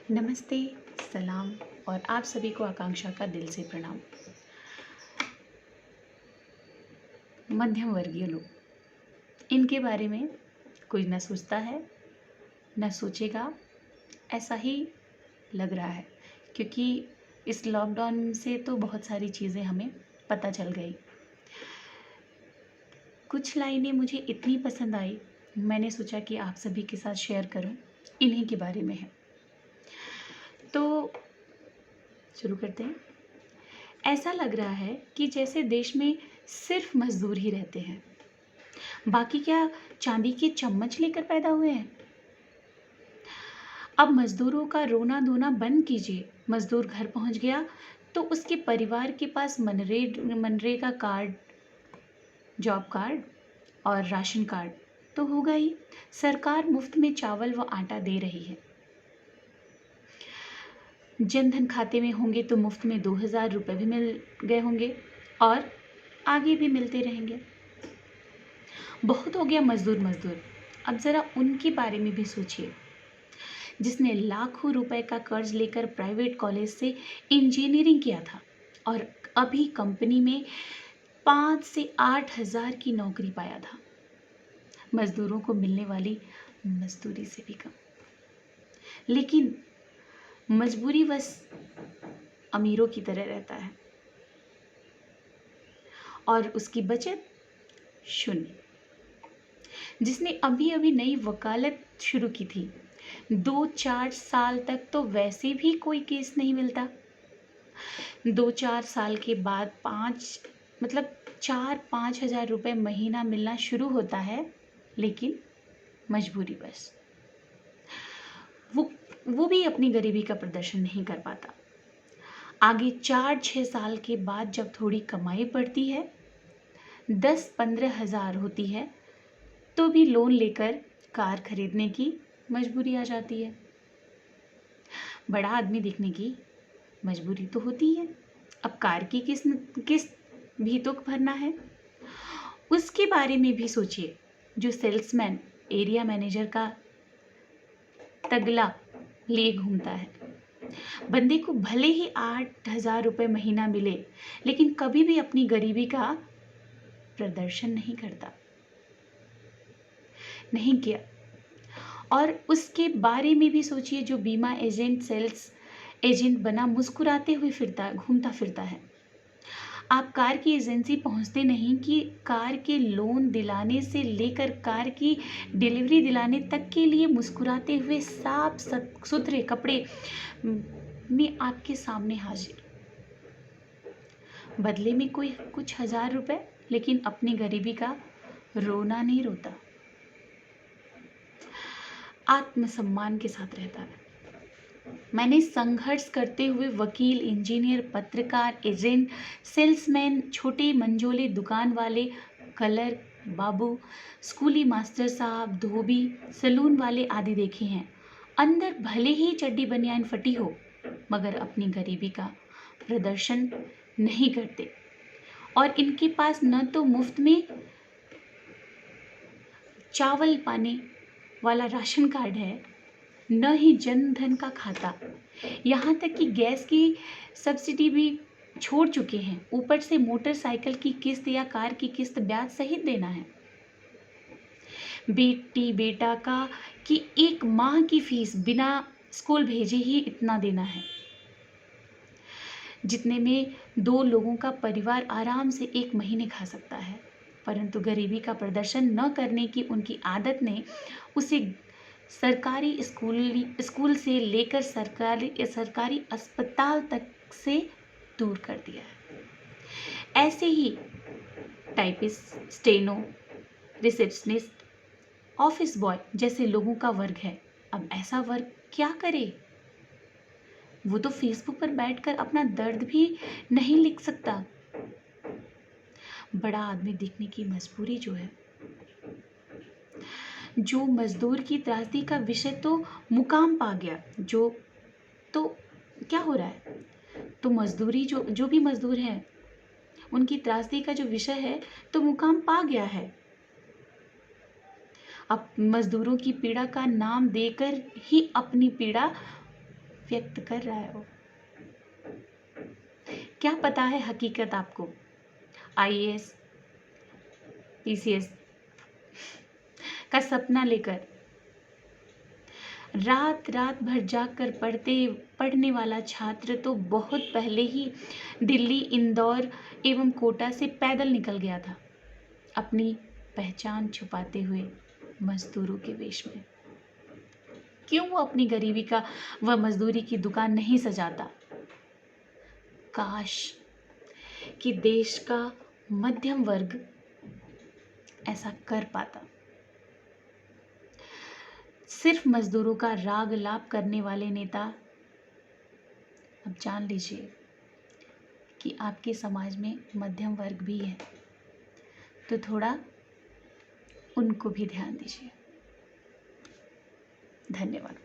नमस्ते, सलाम और आप सभी को आकांक्षा का दिल से प्रणाम। मध्यम वर्गीय लोग, इनके बारे में कोई न सोचता है, न सोचेगा, ऐसा ही लग रहा है क्योंकि इस लॉकडाउन से तो बहुत सारी चीज़ें हमें पता चल गई। कुछ लाइनें मुझे इतनी पसंद आई, मैंने सोचा कि आप सभी के साथ शेयर करूं, इन्हीं के बारे में है। तो शुरू करते हैं। ऐसा लग रहा है कि जैसे देश में सिर्फ मजदूर ही रहते हैं, बाकी क्या चांदी के चम्मच लेकर पैदा हुए हैं। अब मजदूरों का रोना धोना बंद कीजिए। मजदूर घर पहुंच गया तो उसके परिवार के पास मनरेगा कार्ड, जॉब कार्ड और राशन कार्ड तो होगा ही। सरकार मुफ्त में चावल व आटा दे रही है। जनधन खाते में होंगे तो मुफ्त में 2000 रुपये भी मिल गए होंगे और आगे भी मिलते रहेंगे। बहुत हो गया मजदूर मजदूर, अब ज़रा उनके बारे में भी सोचिए, जिसने लाखों रुपए का कर्ज लेकर प्राइवेट कॉलेज से इंजीनियरिंग किया था और अभी कंपनी में 5 से 8 हज़ार की नौकरी पाया था। मजदूरों को मिलने वाली मजदूरी से भी कम। लेकिन मजबूरी बस अमीरों की तरह रहता है और उसकी बचत शून्य। जिसने अभी अभी नई वकालत शुरू की थी, 2-4 साल तक तो वैसे भी कोई केस नहीं मिलता। 2-4 साल के बाद 4-5 हज़ार रुपये महीना मिलना शुरू होता है, लेकिन मजबूरी बस। वो भी अपनी गरीबी का प्रदर्शन नहीं कर पाता। आगे 4-6 साल के बाद जब थोड़ी कमाई बढ़ती है, 10-15 हज़ार होती है, तो भी लोन लेकर कार खरीदने की मजबूरी आ जाती है। बड़ा आदमी दिखने की मजबूरी तो होती है। अब कार की किस्त भी तो भरना है। उसके बारे में भी सोचिए, जो सेल्समैन एरिया मैनेजर का तगला लिए घूमता है। बंदे को भले ही 8 हज़ार रुपये महीना मिले, लेकिन कभी भी अपनी गरीबी का प्रदर्शन नहीं करता, नहीं किया। और उसके बारे में भी सोचिए, जो बीमा एजेंट, सेल्स एजेंट बना मुस्कुराते हुए घूमता फिरता है। आप कार की एजेंसी पहुंचते नहीं कि कार के लोन दिलाने से लेकर कार की डिलीवरी दिलाने तक के लिए मुस्कुराते हुए साफ सुथरे कपड़े में आपके सामने हाजिर। बदले में कोई कुछ हज़ार रुपए, लेकिन अपनी गरीबी का रोना नहीं रोता, आत्मसम्मान के साथ रहता है। मैंने संघर्ष करते हुए वकील, इंजीनियर, पत्रकार, एजेंट, सेल्समैन, छोटे मंझोले दुकान वाले, कलर बाबू, स्कूली मास्टर साहब, धोबी, सलून वाले आदि देखे हैं। अंदर भले ही चड्डी बनियान फटी हो, मगर अपनी गरीबी का प्रदर्शन नहीं करते। और इनके पास न तो मुफ्त में चावल पाने वाला राशन कार्ड है, न ही जनधन का खाता, यहाँ तक कि गैस की सब्सिडी भी छोड़ चुके हैं। ऊपर से मोटरसाइकिल की किस्त या कार की किस्त ब्याज सहित देना है। बेटी बेटा का कि 1 माह की फीस बिना स्कूल भेजे ही इतना देना है, जितने में 2 लोगों का परिवार आराम से 1 महीने खा सकता है। परंतु गरीबी का प्रदर्शन न करने की उनकी आदत ने उसे सरकारी स्कूल से लेकर सरकारी अस्पताल तक से दूर कर दिया है। ऐसे ही typist, steno, receptionist, office boy जैसे लोगों का वर्ग है। अब ऐसा वर्ग क्या करे? वो तो फेसबुक पर बैठकर अपना दर्द भी नहीं लिख सकता। बड़ा आदमी दिखने की मजबूरी जो है, जो मजदूर की त्रासदी का विषय तो मुकाम पा गया। जो तो क्या हो रहा है, तो मजदूरी जो भी मजदूर हैं, उनकी त्रासदी का जो विषय है तो मुकाम पा गया है। अब मजदूरों की पीड़ा का नाम देकर ही अपनी पीड़ा व्यक्त कर रहा है वो। क्या पता है हकीकत आपको? आईएएस, पीसीएस का सपना लेकर रात रात भर जाग कर पढ़ने वाला छात्र तो बहुत पहले ही दिल्ली, इंदौर एवं कोटा से पैदल निकल गया था, अपनी पहचान छुपाते हुए मजदूरों के वेश में। क्यों वो अपनी गरीबी का व मजदूरी की दुकान नहीं सजाता? काश कि देश का मध्यम वर्ग ऐसा कर पाता। सिर्फ मजदूरों का राग लाप करने वाले नेता, अब जान लीजिए कि आपके समाज में मध्यम वर्ग भी है, तो थोड़ा उनको भी ध्यान दीजिए। धन्यवाद।